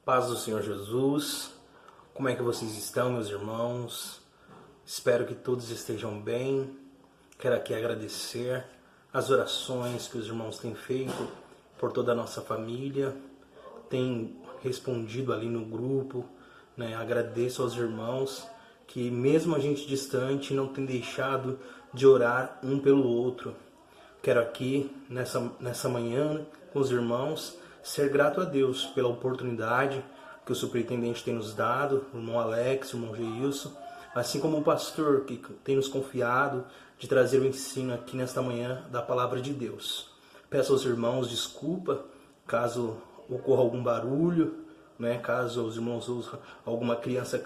Paz do Senhor Jesus, como é que vocês estão, meus irmãos? Espero que todos estejam bem. Quero aqui agradecer as orações que os irmãos têm feito por toda a nossa família, têm respondido ali no grupo, né? Agradeço aos irmãos que mesmo a gente distante não tem deixado de orar um pelo outro. Quero aqui, nessa manhã, com os irmãos, ser grato a Deus pela oportunidade que o superintendente tem nos dado, o irmão Alex, o irmão Geilson, assim como o pastor que tem nos confiado de trazer o ensino aqui nesta manhã da palavra de Deus. Peço aos irmãos desculpa caso ocorra algum barulho, né? Caso os irmãos ouçam alguma criança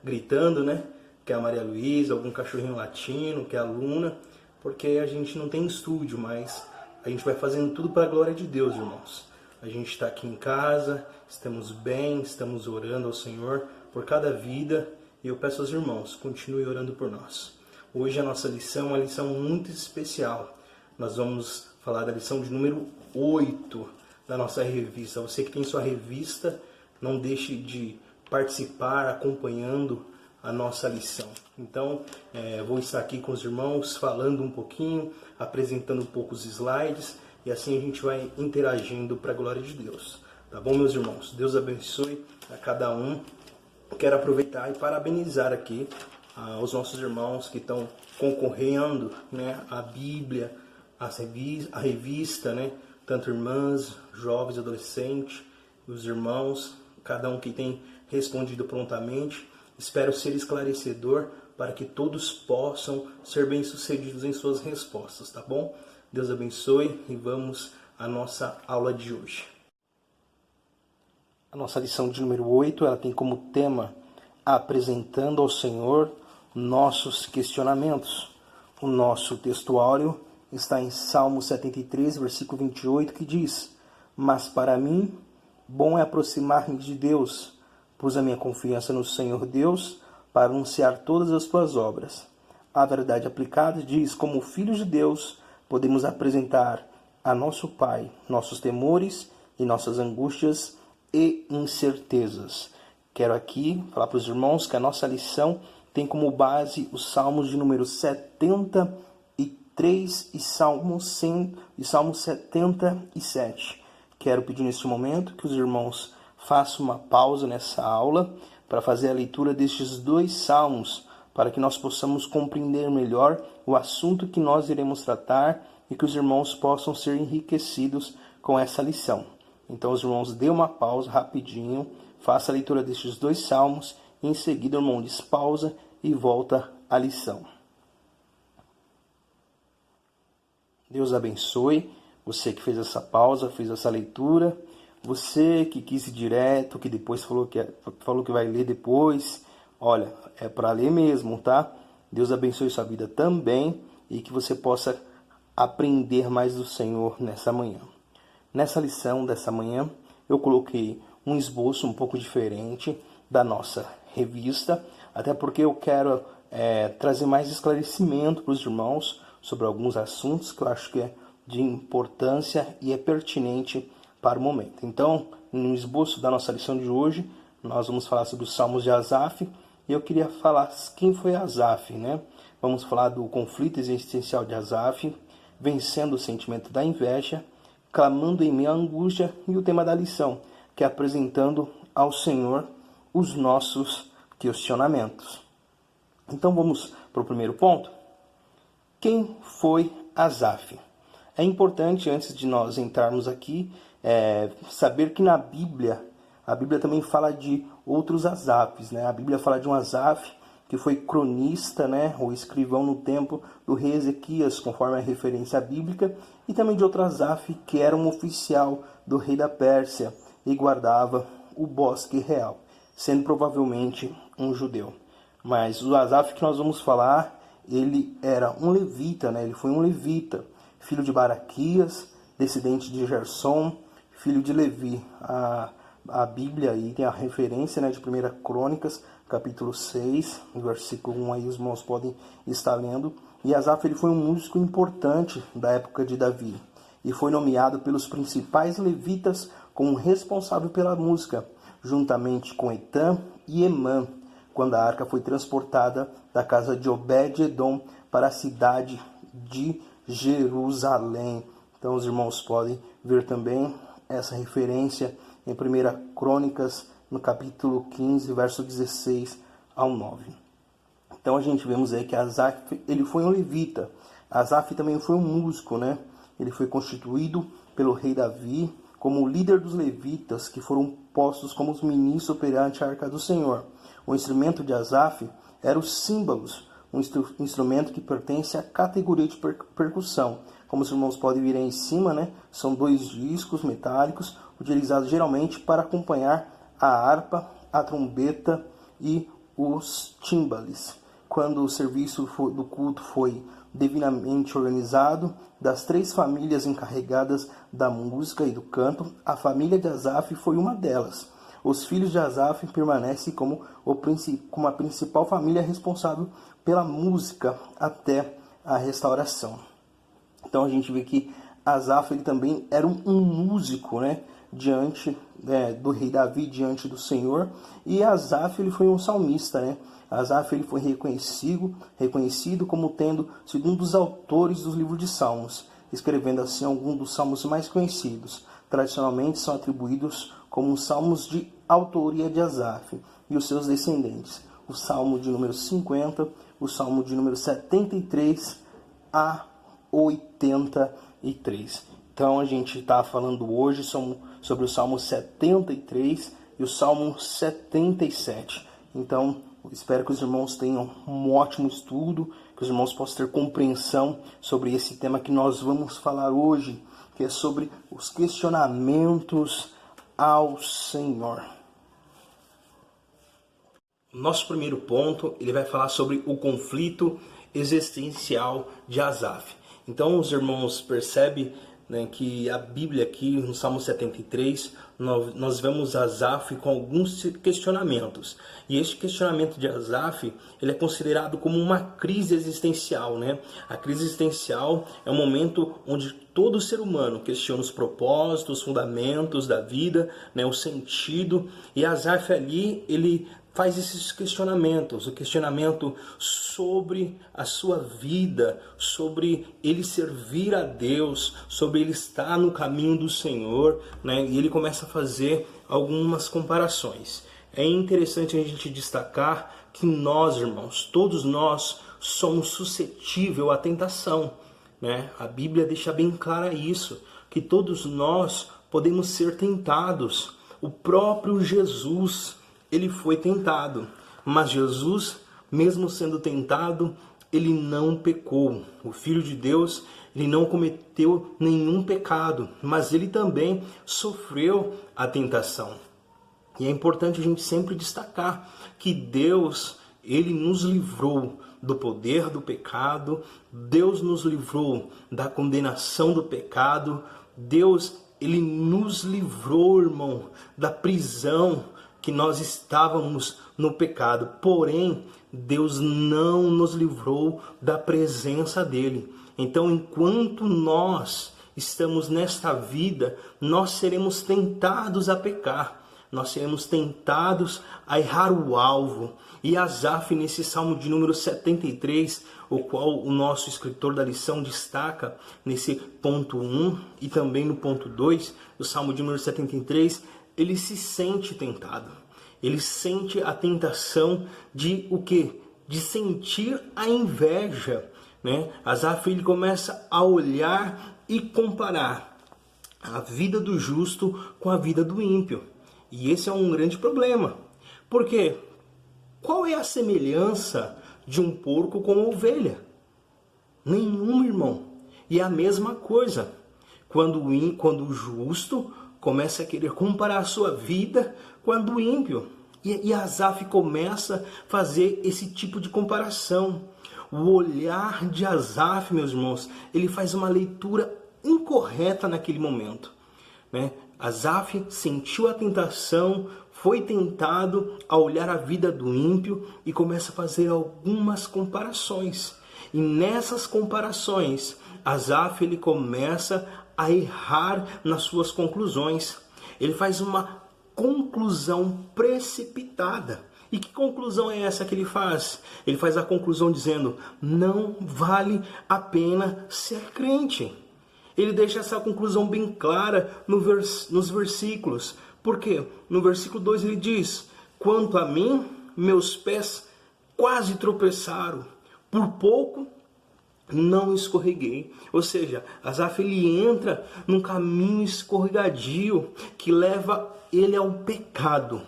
gritando, né? Que é a Maria Luísa, algum cachorrinho latino, que é a Luna, porque a gente não tem estúdio, mas a gente vai fazendo tudo para a glória de Deus, irmãos. A gente está aqui em casa, estamos bem, estamos orando ao Senhor por cada vida, e eu peço aos irmãos, continuem orando por nós. Hoje a nossa lição é uma lição muito especial. Nós vamos falar da lição de número 8 da nossa revista. Você que tem sua revista, não deixe de participar acompanhando a nossa lição. Então, vou estar aqui com os irmãos falando um pouquinho, apresentando um pouco os slides, e assim a gente vai interagindo para a glória de Deus. Tá bom, meus irmãos? Deus abençoe a cada um. Quero aproveitar e parabenizar aqui os nossos irmãos que estão concorrendo, né, à Bíblia, a revista, né, tanto irmãs, jovens, adolescentes, os irmãos, cada um que tem respondido prontamente. Espero ser esclarecedor para que todos possam ser bem-sucedidos em suas respostas, tá bom? Deus abençoe e vamos à nossa aula de hoje. A nossa lição de número 8, ela tem como tema apresentando ao Senhor nossos questionamentos. O nosso textuário está em Salmo 73, versículo 28, que diz: Mas para mim, bom é aproximar-me de Deus, pus a minha confiança no Senhor Deus para anunciar todas as tuas obras. A verdade aplicada diz: como filhos de Deus, podemos apresentar a nosso Pai nossos temores e nossas angústias e incertezas. Quero aqui falar para os irmãos que a nossa lição tem como base os Salmos de número 73 e Salmo 77. Quero pedir neste momento que os irmãos façam uma pausa nessa aula para fazer a leitura destes dois salmos, para que nós possamos compreender melhor o assunto que nós iremos tratar e que os irmãos possam ser enriquecidos com essa lição. Então, os irmãos, dê uma pausa rapidinho, faça a leitura destes dois salmos e em seguida o irmão despausa e volta à lição. Deus abençoe você que fez essa pausa, fez essa leitura. Você que quis ir direto, que depois falou que vai ler depois, olha, é para ler mesmo, tá? Deus abençoe sua vida também e que você possa aprender mais do Senhor nessa manhã. Nessa lição dessa manhã, eu coloquei um esboço um pouco diferente da nossa revista, até porque eu quero trazer mais esclarecimento para os irmãos sobre alguns assuntos que eu acho que é de importância e é pertinente para o momento. Então, no esboço da nossa lição de hoje, nós vamos falar sobre os Salmos de Asaf, e eu queria falar quem foi Asaf, né? Vamos falar do conflito existencial de Asaf, vencendo o sentimento da inveja, clamando em meio à angústia, e o tema da lição, que é apresentando ao Senhor os nossos questionamentos. Então vamos para o primeiro ponto. Quem foi Asaf? É importante, antes de nós entrarmos aqui, saber que na Bíblia, a Bíblia também fala de outros Asafs, né? A Bíblia fala de um Asaf que foi cronista, né, ou escrivão no tempo do rei Ezequias, conforme a referência bíblica, e também de outro Asaf que era um oficial do rei da Pérsia e guardava o bosque real, sendo provavelmente um judeu. Mas o Asaf que nós vamos falar, ele era um levita, né? Ele foi um levita, filho de Baraquias, descendente de Gersom, filho de Levi. A Bíblia aí tem a referência, né, de 1 Crônicas, capítulo 6, versículo 1, aí os irmãos podem estar lendo. E Asaf, ele foi um músico importante da época de Davi e foi nomeado pelos principais levitas como responsável pela música, juntamente com Etã e Emã, quando a arca foi transportada da casa de Obed-edom para a cidade de Jerusalém. Então os irmãos podem ver também essa referência em 1 Crônicas, no capítulo 15, verso 16 ao 9. Então a gente vemos aí que Asaf, ele foi um levita. Asaf também foi um músico, né? Ele foi constituído pelo rei Davi como líder dos levitas, que foram postos como os ministros perante a arca do Senhor. O instrumento de Asaf era os símbolos, um instrumento que pertence à categoria de percussão. Como os irmãos podem ver aí em cima, né? São 2 discos metálicos, utilizados geralmente para acompanhar a harpa, a trombeta e os timbales. Quando o serviço do culto foi devidamente organizado, das 3 famílias encarregadas da música e do canto, a família de Asaf foi uma delas. Os filhos de Asaf permanecem como a principal família responsável pela música até a restauração. Então a gente vê que Asaf ele também era um músico, né, diante do rei Davi, diante do Senhor. E Asaf ele foi um salmista, né? Asaf ele foi reconhecido como tendo sido um dos autores dos livros de Salmos, escrevendo assim alguns dos salmos mais conhecidos. Tradicionalmente são atribuídos como salmos de autoria de Asaf e os seus descendentes. O salmo de número 50, o salmo de número 73 a 83. Então a gente está falando hoje sobre o salmo 73 e o salmo 77. Então espero que os irmãos tenham um ótimo estudo, que os irmãos possam ter compreensão sobre esse tema que nós vamos falar hoje, que é sobre os questionamentos ao Senhor. Nosso primeiro ponto, ele vai falar sobre o conflito existencial de Asaf. Então os irmãos percebem, né, que a Bíblia aqui no Salmo 73, nós vemos Asaf com alguns questionamentos. E este questionamento de Asaf, ele é considerado como uma crise existencial, né? A crise existencial é um momento onde todo ser humano questiona os propósitos, os fundamentos da vida, né, o sentido. E Asaf ali, ele faz esses questionamentos, o questionamento sobre a sua vida, sobre ele servir a Deus, sobre ele estar no caminho do Senhor, né? E ele começa a fazer algumas comparações. É interessante a gente destacar que nós, irmãos, todos nós somos suscetíveis à tentação, né? A Bíblia deixa bem claro isso, que todos nós podemos ser tentados. O próprio Jesus, ele foi tentado, mas Jesus, mesmo sendo tentado, ele não pecou. O Filho de Deus, ele não cometeu nenhum pecado, mas ele também sofreu a tentação. E é importante a gente sempre destacar que Deus, ele nos livrou do poder do pecado, Deus nos livrou da condenação do pecado, Deus, ele nos livrou, irmão, da prisão que nós estávamos no pecado. Porém, Deus não nos livrou da presença dele. Então, enquanto nós estamos nesta vida, nós seremos tentados a pecar. Nós seremos tentados a errar o alvo. E Asaf, nesse Salmo de número 73, o qual o nosso escritor da lição destaca nesse ponto 1 e também no ponto 2, do Salmo de número 73, ele se sente tentado. Ele sente a tentação de o quê? De sentir a inveja, né? Asaf, ele começa a olhar e comparar a vida do justo com a vida do ímpio. E esse é um grande problema. Por quê? Qual é a semelhança de um porco com uma ovelha? Nenhuma, irmão. E é a mesma coisa. Quando o justo começa a querer comparar a sua vida com a do ímpio. E Asaf começa a fazer esse tipo de comparação. O olhar de Asaf, meus irmãos, ele faz uma leitura incorreta naquele momento, né? Asaf sentiu a tentação, foi tentado a olhar a vida do ímpio e começa a fazer algumas comparações. E nessas comparações, Asaf, ele começa a errar nas suas conclusões. Ele faz uma conclusão precipitada. E que conclusão é essa que ele faz? Ele faz a conclusão dizendo: não vale a pena ser crente. Ele deixa essa conclusão bem clara nos versículos. Por quê? No versículo 2 ele diz: quanto a mim, meus pés quase tropeçaram, por pouco não escorreguei. Ou seja, Asaf ele entra num caminho escorregadio que leva ele ao pecado.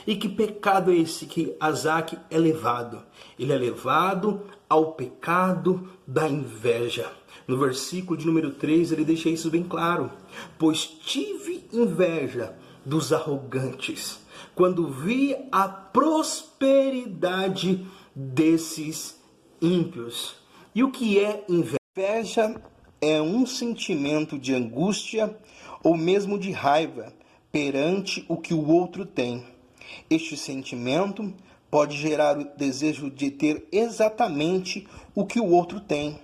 E que pecado é esse que Asaf é levado? Ele é levado ao pecado da inveja. No versículo de número 3 ele deixa isso bem claro. Pois tive inveja dos arrogantes, quando vi a prosperidade desses ímpios. E o que é inveja? Inveja é um sentimento de angústia ou mesmo de raiva perante o que o outro tem. Este sentimento pode gerar o desejo de ter exatamente o que o outro tem.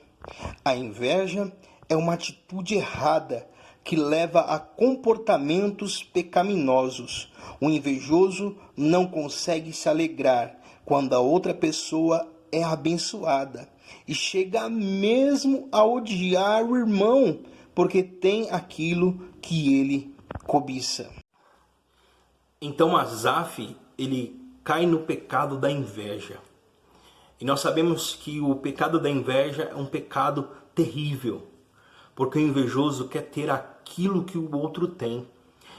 A inveja é uma atitude errada que leva a comportamentos pecaminosos. O invejoso não consegue se alegrar quando a outra pessoa é abençoada e chega mesmo a odiar o irmão porque tem aquilo que ele cobiça. Então Asaf, ele cai no pecado da inveja. E nós sabemos que o pecado da inveja é um pecado terrível, porque o invejoso quer ter aquilo que o outro tem.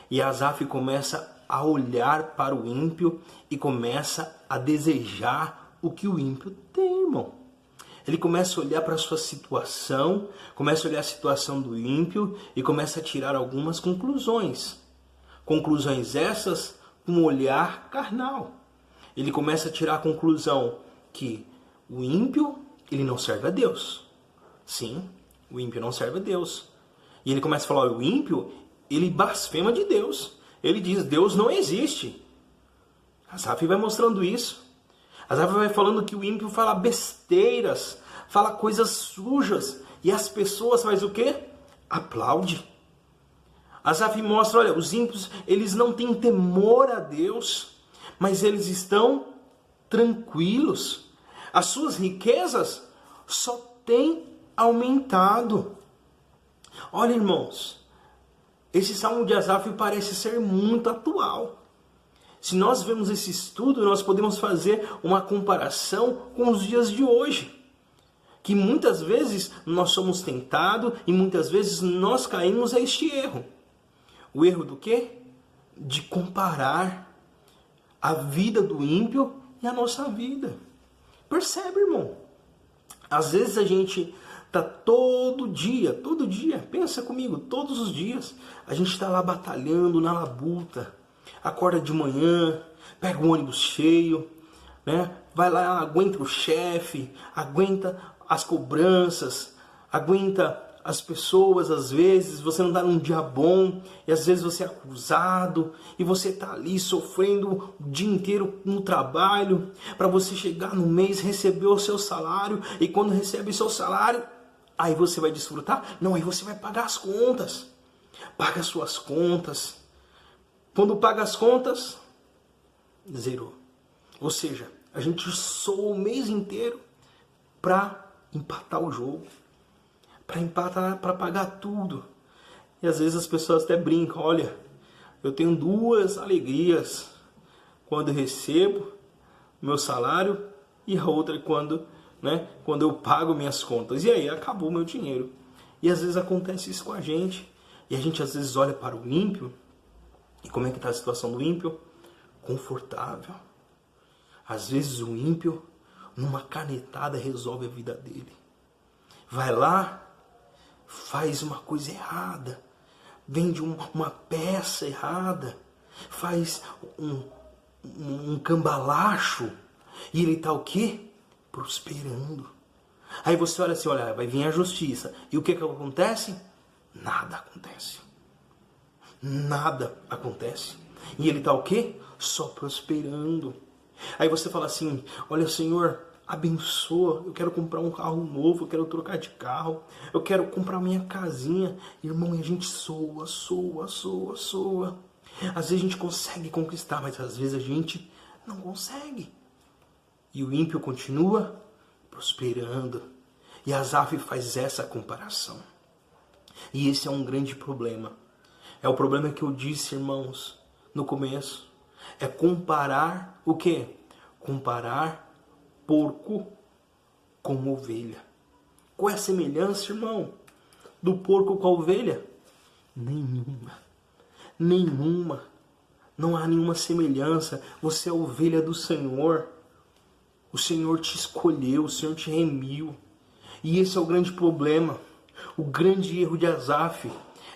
E Asaf começa a olhar para o ímpio e começa a desejar o que o ímpio tem, irmão. Ele começa a olhar para a sua situação, começa a olhar a situação do ímpio e começa a tirar algumas conclusões. Conclusões essas com um olhar carnal. Ele começa a tirar a conclusão que o ímpio, ele não serve a Deus. Sim, o ímpio não serve a Deus. E ele começa a falar: o ímpio, ele blasfema de Deus. Ele diz: Deus não existe. Asaf vai mostrando isso. Asaf vai falando que o ímpio fala besteiras, fala coisas sujas. E as pessoas fazem o quê? Aplaude. Asaf mostra: olha, os ímpios, eles não têm temor a Deus, mas eles estão tranquilos. As suas riquezas só têm aumentado. Olha, irmãos, esse Salmo de Asaf parece ser muito atual. Se nós vemos esse estudo, nós podemos fazer uma comparação com os dias de hoje. Que muitas vezes nós somos tentados e muitas vezes nós caímos a este erro. O erro do quê? De comparar a vida do ímpio e a nossa vida. Percebe, irmão? Às vezes a gente está todo dia, pensa comigo, todos os dias, a gente está lá batalhando na labuta. Acorda de manhã, pega o ônibus cheio, né? Vai lá, aguenta o chefe, aguenta as cobranças, aguenta as pessoas. Às vezes você não está num dia bom e às vezes você é acusado e você está ali sofrendo o dia inteiro no trabalho para você chegar no mês, receber o seu salário, e quando recebe o seu salário, aí você vai desfrutar? Não, aí você vai pagar as contas. Paga as suas contas. Quando paga as contas, zerou. Ou seja, a gente soa o mês inteiro para empatar o jogo. Para empatar, para pagar tudo. E às vezes as pessoas até brincam: olha, eu tenho duas alegrias. Quando eu recebo meu salário e a outra quando eu pago minhas contas. E aí, acabou meu dinheiro. E às vezes acontece isso com a gente. E a gente às vezes olha para o ímpio. E como é que está a situação do ímpio? Confortável. Às vezes o ímpio, numa canetada, resolve a vida dele. Vai lá, faz uma coisa errada, vende uma peça errada, faz um cambalacho, e ele está o quê? Prosperando. Aí você olha assim: olha, vai vir a justiça. E o que acontece? Nada acontece. Nada acontece. E ele está o quê? Só prosperando. Aí você fala assim: olha, Senhor, abençoa, eu quero comprar um carro novo, eu quero trocar de carro, eu quero comprar minha casinha. Irmão, e a gente soa. Às vezes a gente consegue conquistar, mas às vezes a gente não consegue. E o ímpio continua prosperando. E Asaf faz essa comparação. E esse é um grande problema. É o problema que eu disse, irmãos, no começo. É comparar o quê? Comparar porco com ovelha. Qual é a semelhança, irmão, do porco com a ovelha? Nenhuma. Nenhuma. Não há nenhuma semelhança. Você é ovelha do Senhor. O Senhor te escolheu, o Senhor te remiu. E esse é o grande problema. O grande erro de Asaf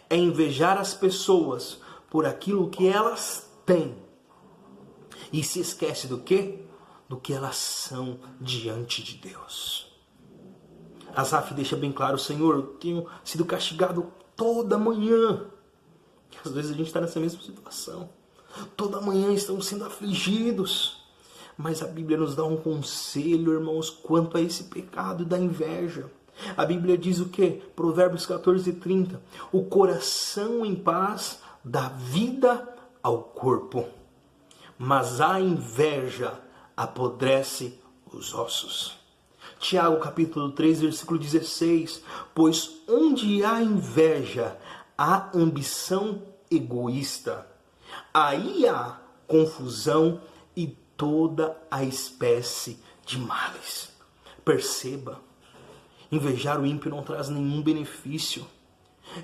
é invejar as pessoas por aquilo que elas têm. E se esquece do quê? Do que elas são diante de Deus. Asaf deixa bem claro: Senhor, eu tenho sido castigado toda manhã. E às vezes a gente está nessa mesma situação. Toda manhã estamos sendo afligidos. Mas a Bíblia nos dá um conselho, irmãos, quanto a esse pecado da inveja. A Bíblia diz o quê? Provérbios 14:30. O coração em paz dá vida ao corpo, mas a inveja apodrece os ossos. Tiago capítulo 3, versículo 16. Pois onde há inveja, há ambição egoísta. Aí há confusão e toda a espécie de males. Perceba, invejar o ímpio não traz nenhum benefício.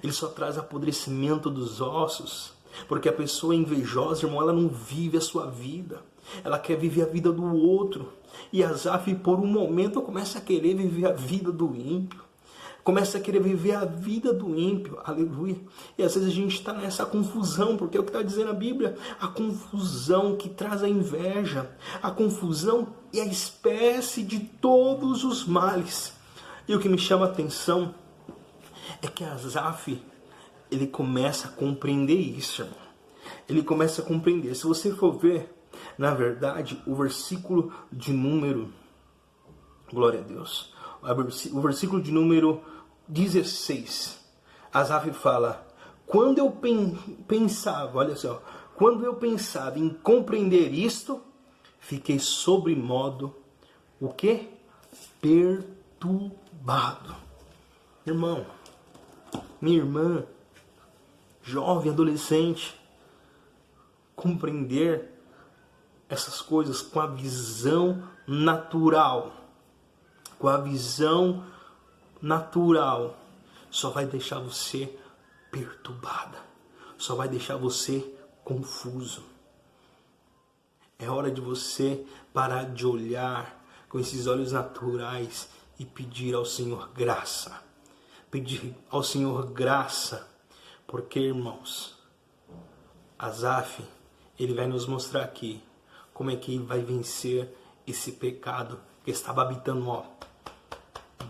Ele só traz apodrecimento dos ossos. Porque a pessoa invejosa, irmão, ela não vive a sua vida. Ela quer viver a vida do outro. E Asaf, por um momento, começa a querer viver a vida do ímpio. Começa a querer viver a vida do ímpio. Aleluia. E às vezes a gente está nessa confusão, porque é o que está dizendo a Bíblia. A confusão que traz a inveja. A confusão é a espécie de todos os males. E o que me chama a atenção é que Asaf, ele começa a compreender isso, irmão. Ele começa a compreender. Se você for ver, na verdade, o versículo de número... Glória a Deus. O versículo de número 16. Asaf fala: quando eu pensava, olha só, quando eu pensava em compreender isto, fiquei sobremodo, o quê? Perturbado. Irmão, minha irmã, jovem, adolescente, compreender essas coisas com a visão natural, só vai deixar você perturbada, só vai deixar você confuso. É hora de você parar de olhar com esses olhos naturais e pedir ao Senhor graça. Pedir ao Senhor graça, porque, irmãos, Asaf, ele vai nos mostrar aqui como é que ele vai vencer esse pecado que estava habitando,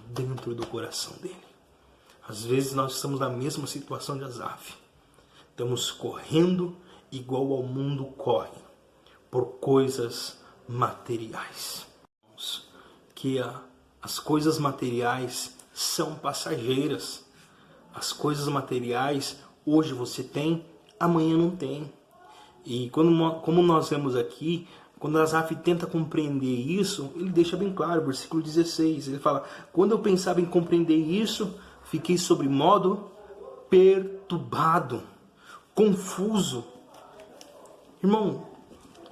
dentro do coração dele. Às vezes nós estamos na mesma situação de Asaf. Estamos correndo igual ao mundo corre, por coisas materiais. Que as coisas materiais são passageiras. As coisas materiais, hoje você tem, amanhã não tem. E como nós vemos aqui, quando Asaf tenta compreender isso, ele deixa bem claro, versículo 16, ele fala: quando eu pensava em compreender isso, fiquei sobremodo perturbado, confuso. Irmão,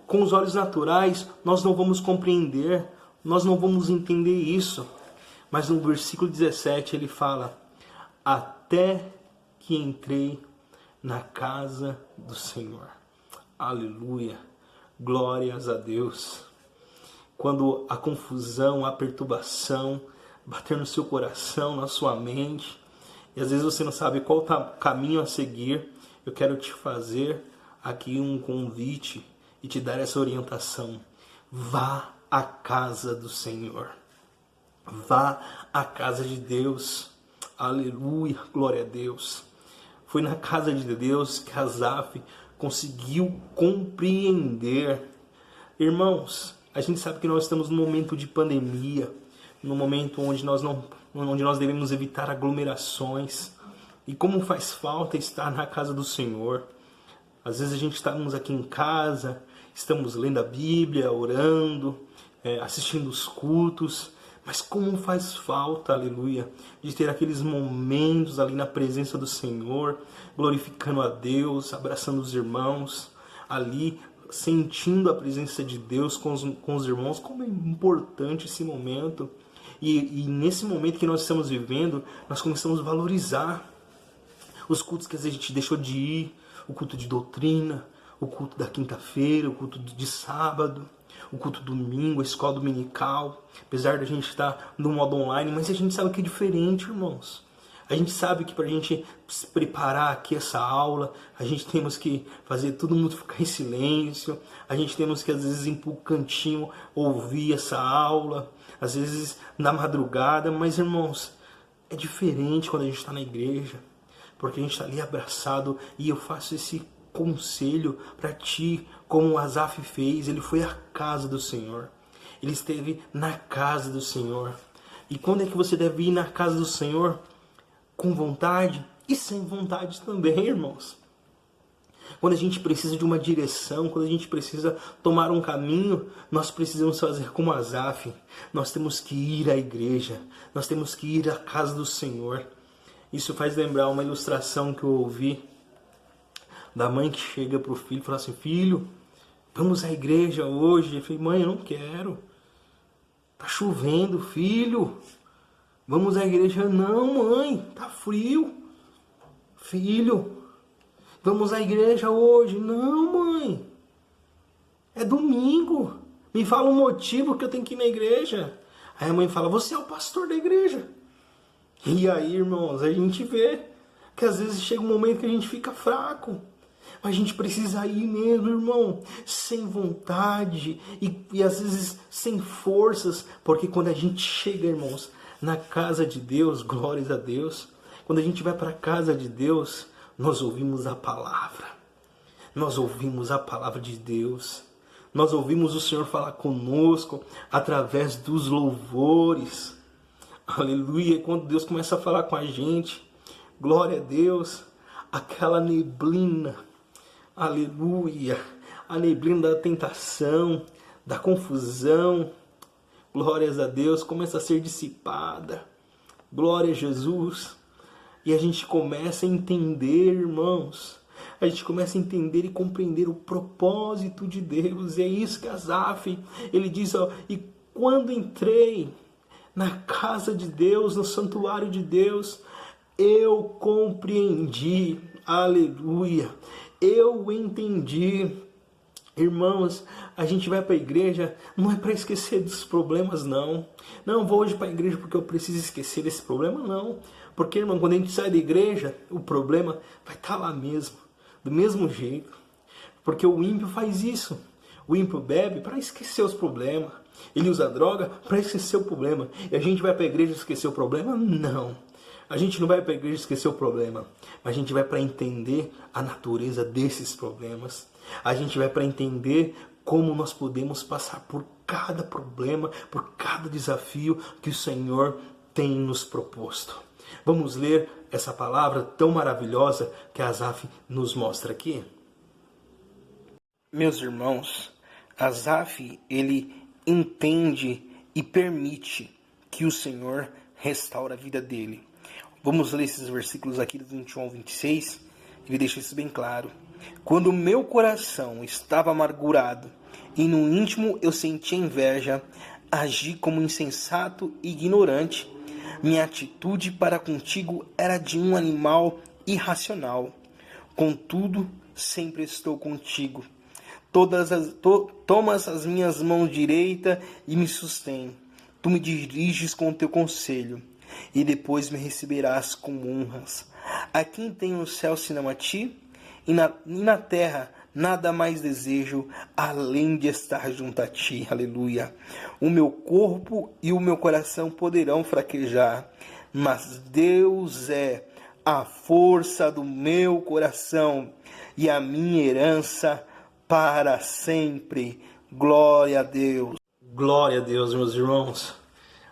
com os olhos naturais, nós não vamos compreender, nós não vamos entender isso. Mas no versículo 17 ele fala: até que entrei na casa do Senhor. Aleluia, glórias a Deus. Quando a confusão, a perturbação bater no seu coração, na sua mente, e às vezes você não sabe qual caminho a seguir, eu quero te fazer aqui um convite e te dar essa orientação. Vá à casa do Senhor. Vá à casa de Deus. Aleluia, glória a Deus. Foi na casa de Deus que Asaf conseguiu compreender. Irmãos, a gente sabe que nós estamos num momento de pandemia, num momento onde nós devemos evitar aglomerações. E como faz falta estar na casa do Senhor. Às vezes a gente estamos aqui em casa, estamos lendo a Bíblia, orando, assistindo os cultos, mas como faz falta, aleluia, de ter aqueles momentos ali na presença do Senhor, glorificando a Deus, abraçando os irmãos, ali sentindo a presença de Deus com os irmãos. Como é importante esse momento. E nesse momento que nós estamos vivendo, nós começamos a valorizar os cultos que às vezes a gente deixou de ir, o culto de doutrina, o culto da quinta-feira, o culto de sábado, o culto domingo, a escola dominical. Apesar da gente estar no modo online, mas a gente sabe que é diferente, irmãos. A gente sabe que para a gente se preparar aqui essa aula, a gente temos que fazer todo mundo ficar em silêncio, a gente temos que às vezes ir para o cantinho ouvir essa aula, às vezes na madrugada, mas irmãos, é diferente quando a gente está na igreja, porque a gente está ali abraçado. E eu faço esse conselho para ti, como o Asaf fez. Ele foi à casa do Senhor, ele esteve na casa do Senhor. E quando é que você deve ir na casa do Senhor? Com vontade e sem vontade também, irmãos. Quando a gente precisa de uma direção, quando a gente precisa tomar um caminho, nós precisamos fazer como Asaf. Nós temos que ir à igreja, nós temos que ir à casa do Senhor. Isso faz lembrar uma ilustração que eu ouvi da mãe que chega para o filho e fala assim: filho, vamos à igreja hoje. Ele falou: mãe, eu não quero, tá chovendo. Filho, vamos à igreja. Não, mãe, tá frio. Filho, vamos à igreja hoje. Não, mãe, é domingo. Me fala um motivo que eu tenho que ir na igreja. Aí a mãe fala: você é o pastor da igreja. E aí, irmãos, a gente vê que às vezes chega um momento que a gente fica fraco. Mas a gente precisa ir mesmo, irmão, sem vontade e às vezes sem forças. Porque quando a gente chega, irmãos, na casa de Deus, glórias a Deus, quando a gente vai para a casa de Deus, nós ouvimos a palavra. Nós ouvimos a palavra de Deus. Nós ouvimos o Senhor falar conosco através dos louvores. Aleluia. E quando Deus começa a falar com a gente, glória a Deus, aquela neblina, aleluia, a neblina da tentação, da confusão, glórias a Deus, começa a ser dissipada. Glória a Jesus. E a gente começa a entender, irmãos, a gente começa a entender e compreender o propósito de Deus. E é isso que Asaf, ele diz, ó: e quando entrei na casa de Deus, no santuário de Deus, eu compreendi, aleluia, eu entendi. Irmãos, a gente vai para a igreja não é para esquecer dos problemas, não. Não vou hoje para a igreja porque eu preciso esquecer desse problema, não. Porque, irmão, quando a gente sai da igreja, o problema vai estar lá mesmo, do mesmo jeito. Porque o ímpio faz isso. O ímpio bebe para esquecer os problemas. Ele usa droga para esquecer o problema. E a gente vai para a igreja esquecer o problema? Não. A gente não vai para a igreja esquecer o problema. Mas a gente vai para entender a natureza desses problemas. A gente vai para entender como nós podemos passar por cada problema, por cada desafio que o Senhor tem nos proposto. Vamos ler essa palavra tão maravilhosa que Asaf nos mostra aqui? Meus irmãos, Asaf, ele entende e permite que o Senhor restaure a vida dele. Vamos ler esses versículos aqui do 21 ao 26. Ele deixa isso bem claro. Quando o meu coração estava amargurado e no íntimo eu sentia inveja, agi como insensato e ignorante. Minha atitude para contigo era de um animal irracional. Contudo, sempre estou contigo. Tomas as minhas mãos direita e me sustém. Tu me diriges com o teu conselho, e depois me receberás com honras. A quem tem no céu senão a ti? E na terra nada mais desejo, além de estar junto a ti. Aleluia. O meu corpo e o meu coração poderão fraquejar, mas Deus é a força do meu coração e a minha herança para sempre. Glória a Deus. Glória a Deus, meus irmãos.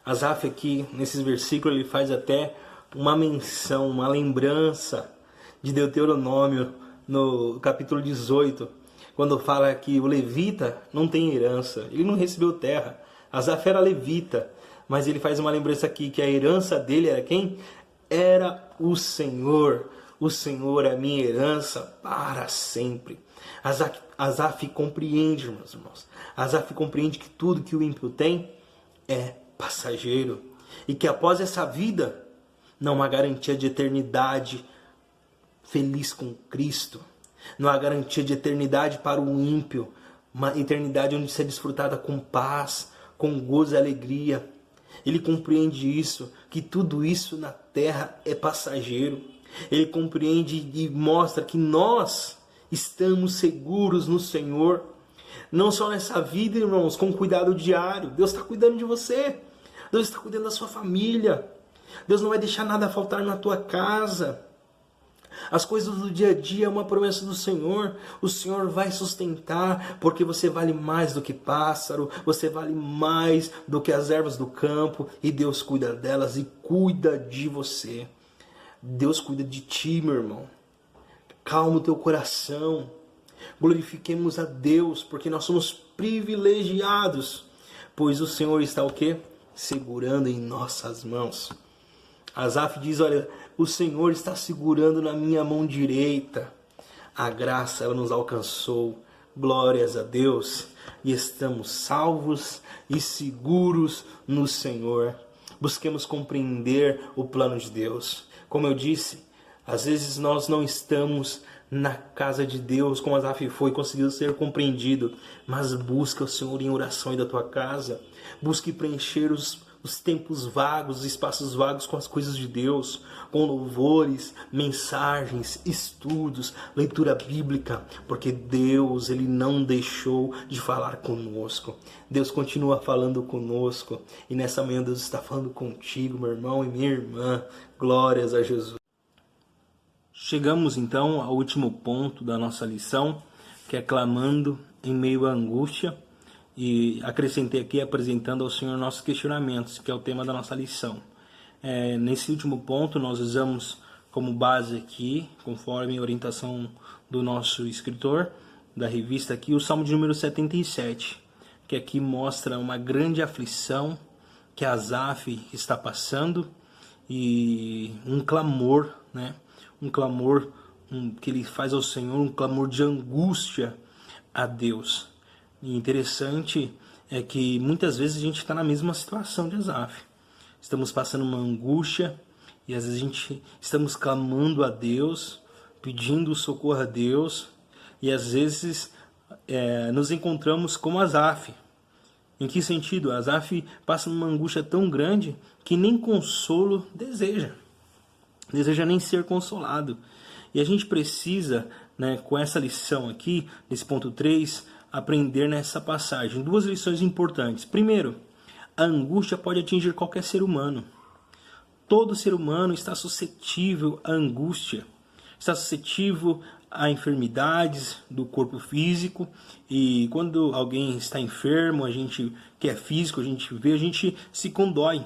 Asaf aqui, nesses versículos, ele faz até uma menção, uma lembrança de Deuteronômio no capítulo 18, quando fala que o levita não tem herança, ele não recebeu terra. Asaf era levita, mas ele faz uma lembrança aqui que a herança dele era quem? Era o Senhor. O Senhor é a minha herança para sempre. Asaf compreende, meus irmãos. Asaf compreende que tudo que o ímpio tem é passageiro. E que após essa vida, não há garantia de eternidade feliz com Cristo. Não há garantia de eternidade para o ímpio. Uma eternidade onde será desfrutada com paz, com gozo e alegria. Ele compreende isso, que tudo isso na terra é passageiro. Ele compreende e mostra que nós estamos seguros no Senhor. Não só nessa vida, irmãos, com cuidado diário. Deus está cuidando de você. Deus está cuidando da sua família. Deus não vai deixar nada faltar na tua casa. As coisas do dia a dia é uma promessa do Senhor. O Senhor vai sustentar, porque você vale mais do que pássaro, você vale mais do que as ervas do campo, e Deus cuida delas e cuida de você. Deus cuida de ti, meu irmão. Calma o teu coração. Glorifiquemos a Deus, porque nós somos privilegiados, pois o Senhor está o quê? Segurando em nossas mãos. Asaf diz, olha, o Senhor está segurando na minha mão direita. A graça, ela nos alcançou. Glórias a Deus. E estamos salvos e seguros no Senhor. Busquemos compreender o plano de Deus. Como eu disse, às vezes nós não estamos na casa de Deus, como Asaf foi, conseguiu ser compreendido. Mas busca o Senhor em oração da tua casa. Busque preencher os tempos vagos, os espaços vagos com as coisas de Deus, com louvores, mensagens, estudos, leitura bíblica, porque Deus, Ele não deixou de falar conosco. Deus continua falando conosco, e nessa manhã Deus está falando contigo, meu irmão e minha irmã. Glórias a Jesus. Chegamos então ao último ponto da nossa lição, que é clamando em meio à angústia. E acrescentei aqui apresentando ao Senhor nossos questionamentos, que é o tema da nossa lição. Nesse último ponto nós usamos como base aqui, conforme a orientação do nosso escritor, da revista aqui, o Salmo de número 77, que aqui mostra uma grande aflição que Asaf está passando e um clamor, né? Um clamor que ele faz ao Senhor, um clamor de angústia a Deus. E interessante é que muitas vezes a gente está na mesma situação de Asaf. Estamos passando uma angústia e às vezes estamos clamando a Deus, pedindo socorro a Deus, e às vezes nos encontramos como Asaf. Em que sentido? Asaf passa numa angústia tão grande que nem consolo deseja nem ser consolado. E a gente precisa, né, com essa lição aqui, nesse ponto 3, aprender nessa passagem duas lições importantes. Primeiro, a angústia pode atingir qualquer ser humano. Todo ser humano está suscetível à angústia, está suscetível a enfermidades do corpo físico, e quando alguém está enfermo, a gente que é físico, a gente se condói.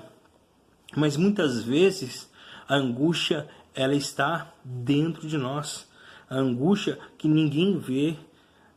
Mas muitas vezes a angústia, ela está dentro de nós. A angústia que ninguém vê.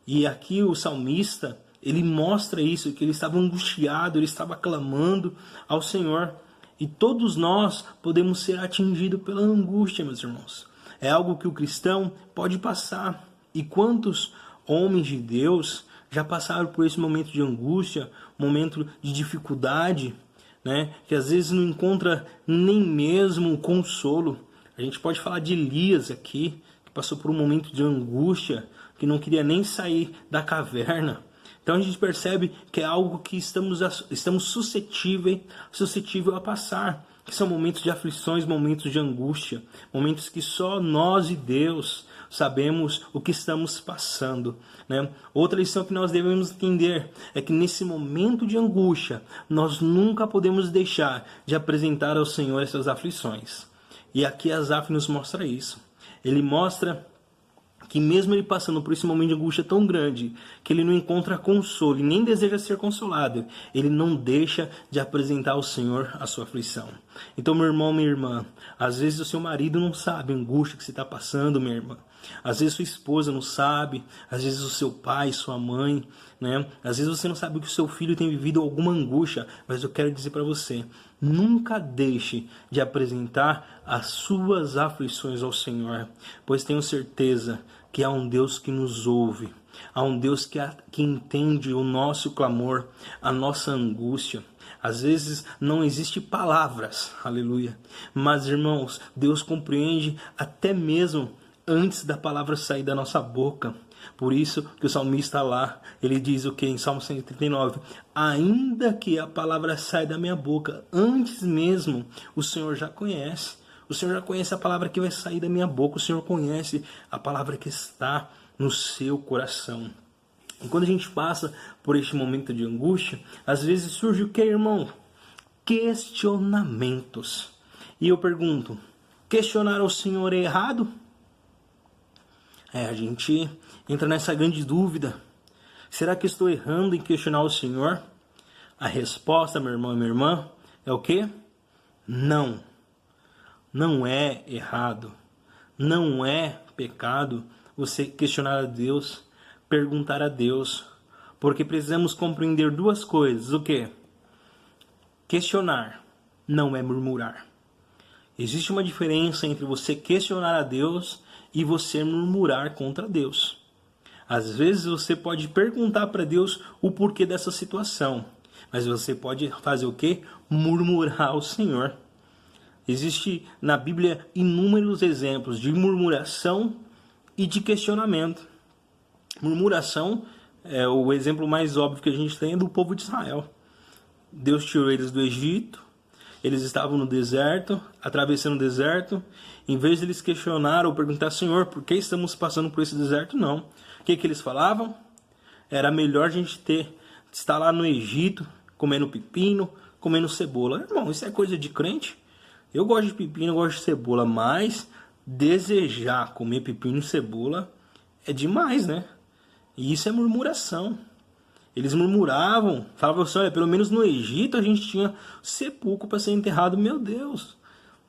E aqui o salmista, ele mostra isso, que ele estava angustiado, ele estava clamando ao Senhor. E todos nós podemos ser atingidos pela angústia, meus irmãos. É algo que o cristão pode passar. E quantos homens de Deus já passaram por esse momento de angústia, momento de dificuldade, né? Que às vezes não encontra nem mesmo consolo. A gente pode falar de Elias aqui, que passou por um momento de angústia, que não queria nem sair da caverna. Então a gente percebe que é algo que estamos suscetível a passar, que são momentos de aflições, momentos de angústia, momentos que só nós e Deus sabemos o que estamos passando, né? Outra lição que nós devemos entender é que nesse momento de angústia, nós nunca podemos deixar de apresentar ao Senhor essas aflições. E aqui Asaf nos mostra isso. Ele mostra que mesmo ele passando por esse momento de angústia tão grande, que ele não encontra consolo e nem deseja ser consolado, ele não deixa de apresentar ao Senhor a sua aflição. Então, meu irmão, minha irmã, às vezes o seu marido não sabe a angústia que você está passando, minha irmã. Às vezes sua esposa não sabe, às vezes o seu pai, sua mãe, né? Às vezes você não sabe que o seu filho tem vivido alguma angústia, mas eu quero dizer para você, nunca deixe de apresentar as suas aflições ao Senhor, pois tenho certeza que há um Deus que nos ouve, há um Deus que entende o nosso clamor, a nossa angústia. Às vezes não existe palavras, aleluia, mas irmãos, Deus compreende até mesmo antes da palavra sair da nossa boca. Por isso que o salmista lá, ele diz o que em Salmo 139? Ainda que a palavra saia da minha boca, antes mesmo, o Senhor já conhece. O Senhor já conhece a palavra que vai sair da minha boca. O Senhor conhece a palavra que está no seu coração. E quando a gente passa por este momento de angústia, às vezes surge o que, irmão? Questionamentos. E eu pergunto, questionar o Senhor é errado? A gente entra nessa grande dúvida. Será que estou errando em questionar o Senhor? A resposta, meu irmão e minha irmã, é o quê? Não. Não é errado. Não é pecado você questionar a Deus, perguntar a Deus. Porque precisamos compreender duas coisas. O quê? Questionar não é murmurar. Existe uma diferença entre você questionar a Deus e você murmurar contra Deus. Às vezes você pode perguntar para Deus o porquê dessa situação, mas você pode fazer o quê? Murmurar ao Senhor. Existe na Bíblia inúmeros exemplos de murmuração e de questionamento. Murmuração é o exemplo mais óbvio que a gente tem é do povo de Israel. Deus tirou eles do Egito, eles estavam no deserto, atravessando o deserto. Em vez de eles questionar ou perguntar, Senhor, por que estamos passando por esse deserto? Não. O que eles falavam? Era melhor a gente estar lá no Egito, comendo pepino, comendo cebola. Irmão, isso é coisa de crente? Eu gosto de pepino, eu gosto de cebola, mas desejar comer pepino e cebola é demais, né? E isso é murmuração. Eles murmuravam, falavam assim, olha, pelo menos no Egito a gente tinha sepulcro para ser enterrado. Meu Deus,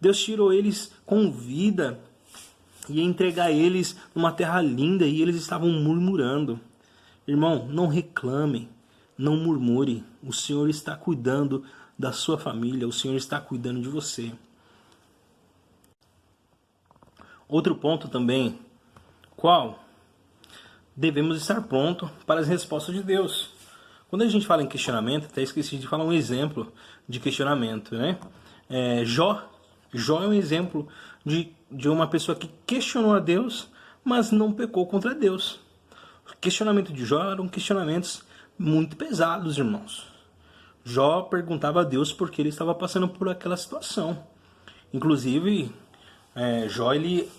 Deus tirou eles com vida, ia entregar eles numa terra linda e eles estavam murmurando. Irmão, não reclame, não murmure. O Senhor está cuidando da sua família, o Senhor está cuidando de você. Outro ponto também, qual? Devemos estar prontos para as respostas de Deus. Quando a gente fala em questionamento, até esqueci de falar um exemplo de questionamento, né? Jó é um exemplo de uma pessoa que questionou a Deus, mas não pecou contra Deus. O questionamento de Jó eram questionamentos muito pesados, irmãos. Jó perguntava a Deus por que ele estava passando por aquela situação. Inclusive,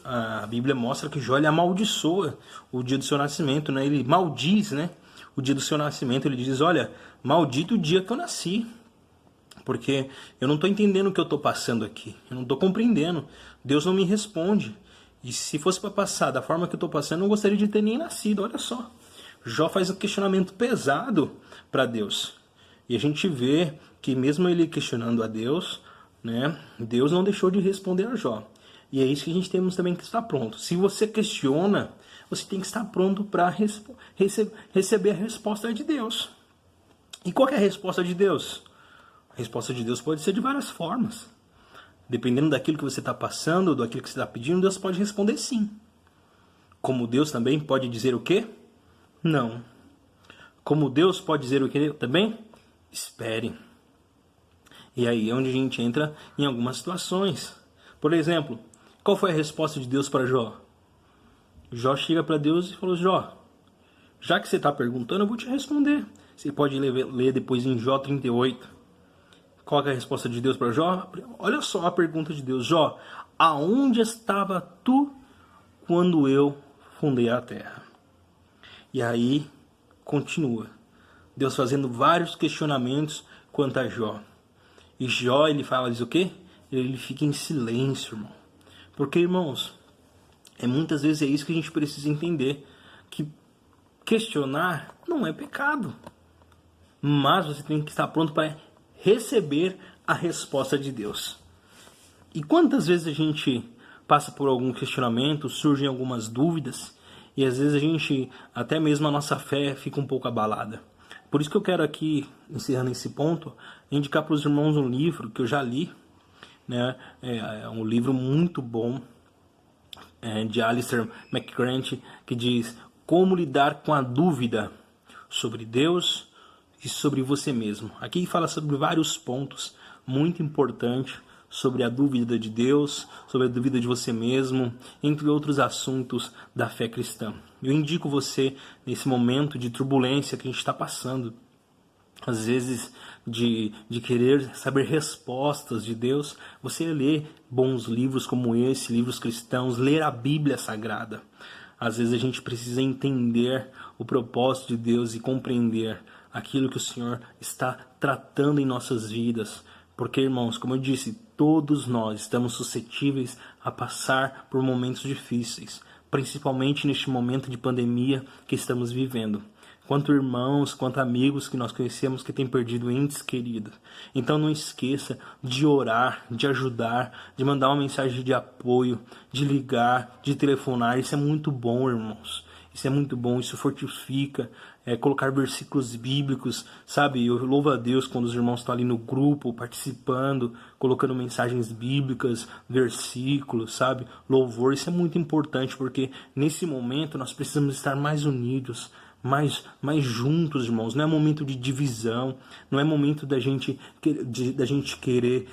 a Bíblia mostra que Jó ele amaldiçoa o dia do seu nascimento, né? Ele maldiz, né? O dia do seu nascimento, ele diz, olha, maldito o dia que eu nasci, porque eu não estou entendendo o que eu estou passando aqui, eu não estou compreendendo, Deus não me responde, e se fosse para passar da forma que eu estou passando, eu não gostaria de ter nem nascido. Olha só, Jó faz um questionamento pesado para Deus, e a gente vê que mesmo ele questionando a Deus, né, Deus não deixou de responder a Jó. E é isso que a gente temos também que estar pronto. Se você questiona, você tem que estar pronto para receber a resposta de Deus. E qual é a resposta de Deus? A resposta de Deus pode ser de várias formas. Dependendo daquilo que você está passando, daquilo que você está pedindo, Deus pode responder sim. Como Deus também pode dizer o quê? Não. Como Deus pode dizer o quê também? Espere. E aí é onde a gente entra em algumas situações. Por exemplo, qual foi a resposta de Deus para Jó? Jó chega para Deus e falou, Jó, já que você está perguntando, eu vou te responder. Você pode ler depois em Jó 38. Qual é a resposta de Deus para Jó? Olha só a pergunta de Deus. Jó, aonde estava tu quando eu fundei a terra? E aí, continua. Deus fazendo vários questionamentos quanto a Jó. E Jó, ele fala, diz o quê? Ele fica em silêncio, irmão. Porque, irmãos, muitas vezes é isso que a gente precisa entender. Que questionar não é pecado. Mas você tem que estar pronto para receber a resposta de Deus. E quantas vezes a gente passa por algum questionamento, surgem algumas dúvidas, e às vezes a gente, até mesmo a nossa fé fica um pouco abalada. Por isso que eu quero aqui, encerrando esse ponto, indicar para os irmãos um livro que eu já li, né? É um livro muito bom, de Alistair McGrath, que diz como lidar com a dúvida sobre Deus e sobre você mesmo. Aqui fala sobre vários pontos muito importantes sobre a dúvida de Deus, sobre a dúvida de você mesmo, entre outros assuntos da fé cristã. Eu indico você, nesse momento de turbulência que a gente está passando, às vezes de querer saber respostas de Deus, você lê bons livros como esse, livros cristãos, ler a Bíblia Sagrada. Às vezes a gente precisa entender o propósito de Deus e compreender aquilo que o Senhor está tratando em nossas vidas. Porque, irmãos, como eu disse, todos nós estamos suscetíveis a passar por momentos difíceis, principalmente neste momento de pandemia que estamos vivendo. Quanto irmãos, quanto amigos que nós conhecemos que têm perdido entes queridos. Então não esqueça de orar, de ajudar, de mandar uma mensagem de apoio, de ligar, de telefonar. Isso é muito bom, irmãos. Isso é muito bom, isso fortifica. Colocar versículos bíblicos, sabe? Eu louvo a Deus quando os irmãos estão ali no grupo, participando, colocando mensagens bíblicas, versículos, sabe? Louvor, isso é muito importante, porque nesse momento nós precisamos estar mais unidos, mais juntos, irmãos. Não é momento de divisão, não é momento da gente querer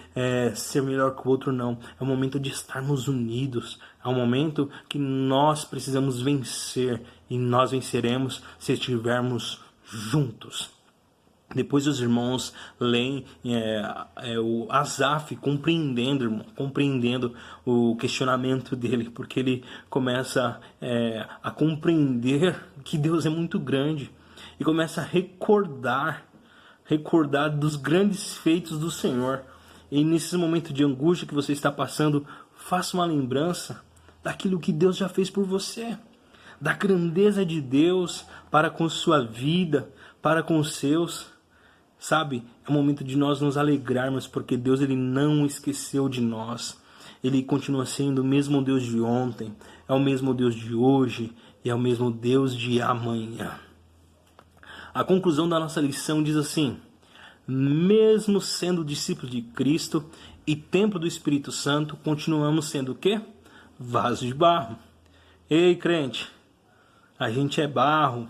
ser melhor que o outro, não. É o momento de estarmos unidos. É um momento que nós precisamos vencer, e nós venceremos se estivermos juntos. Depois os irmãos leem o Asaf compreendendo o questionamento dele, porque ele começa a compreender que Deus é muito grande e começa a recordar dos grandes feitos do Senhor. E nesse momento de angústia que você está passando, faça uma lembrança daquilo que Deus já fez por você, da grandeza de Deus para com sua vida, para com os seus. Sabe, é o momento de nós nos alegrarmos, porque Deus ele não esqueceu de nós. Ele continua sendo o mesmo Deus de ontem, é o mesmo Deus de hoje e é o mesmo Deus de amanhã. A conclusão da nossa lição diz assim: mesmo sendo discípulos de Cristo e templo do Espírito Santo, continuamos sendo o quê? Vasos de barro. Ei, crente, a gente é barro,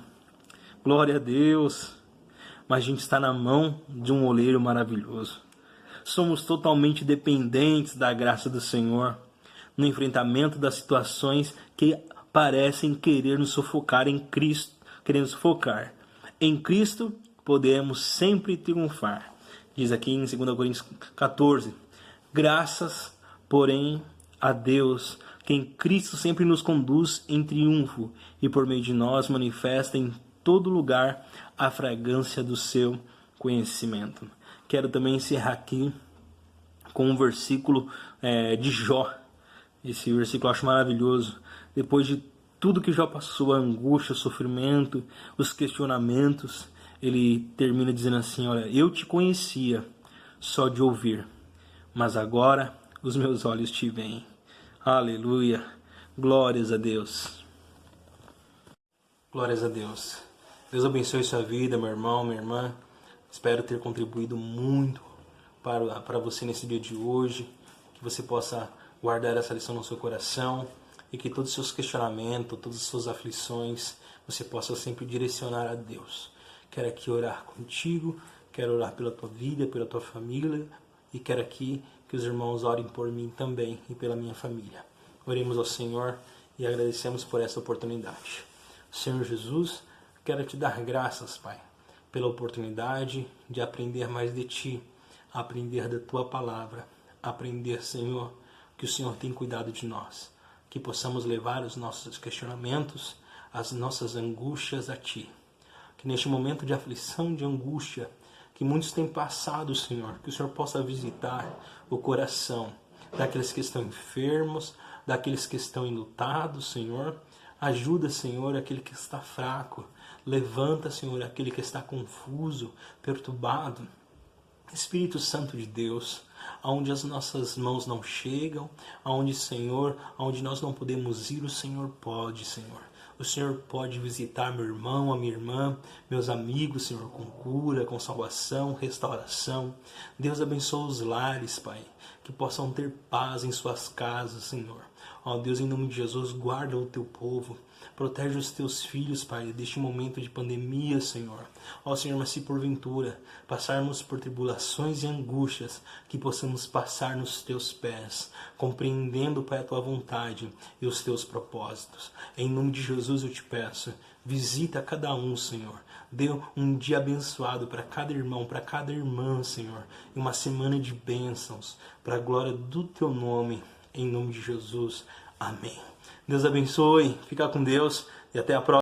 glória a Deus, mas a gente está na mão de um oleiro maravilhoso. Somos totalmente dependentes da graça do Senhor no enfrentamento das situações que parecem querer nos sufocar em Cristo, querendo sufocar. Em Cristo podemos sempre triunfar. Diz aqui em 2 Coríntios 14. Graças, porém, a Deus, que em Cristo sempre nos conduz em triunfo e por meio de nós manifesta em todo lugar a fragrância do seu conhecimento. Quero também encerrar aqui com um versículo de Jó. Esse versículo eu acho maravilhoso. Depois de tudo que Jó passou, a angústia, o sofrimento, os questionamentos, ele termina dizendo assim: olha, eu te conhecia só de ouvir, mas agora os meus olhos te veem. Aleluia, glórias a Deus. Glórias a Deus. Deus abençoe sua vida, meu irmão, minha irmã. Espero ter contribuído muito para você nesse dia de hoje. Que você possa guardar essa lição no seu coração e que todos os seus questionamentos, todas as suas aflições, você possa sempre direcionar a Deus. Quero aqui orar contigo, quero orar pela tua vida, pela tua família e quero aqui que os irmãos orem por mim também e pela minha família. Oremos ao Senhor e agradecemos por essa oportunidade. Senhor Jesus, quero te dar graças, Pai, pela oportunidade de aprender mais de Ti, aprender da Tua Palavra, aprender, Senhor, que o Senhor tem cuidado de nós, que possamos levar os nossos questionamentos, as nossas angústias a Ti. Que neste momento de aflição, de angústia, que muitos têm passado, Senhor, que o Senhor possa visitar o coração daqueles que estão enfermos, daqueles que estão enlutados, Senhor. Ajuda, Senhor, aquele que está fraco. Levanta, Senhor, aquele que está confuso, perturbado. Espírito Santo de Deus, aonde as nossas mãos não chegam, aonde, Senhor, aonde nós não podemos ir, o Senhor pode, Senhor. O Senhor pode visitar meu irmão, a minha irmã, meus amigos, Senhor, com cura, com salvação, restauração. Deus abençoa os lares, Pai, que possam ter paz em suas casas, Senhor. Ó Deus, em nome de Jesus, guarda o teu povo. Protege os teus filhos, Pai, deste momento de pandemia, Senhor. Ó Senhor, mas se porventura passarmos por tribulações e angústias, que possamos passar nos teus pés, compreendendo, Pai, a tua vontade e os teus propósitos. Em nome de Jesus eu te peço, visita cada um, Senhor. Dê um dia abençoado para cada irmão, para cada irmã, Senhor. E uma semana de bênçãos, para a glória do teu nome. Em nome de Jesus. Amém. Deus abençoe, fica com Deus e até a próxima.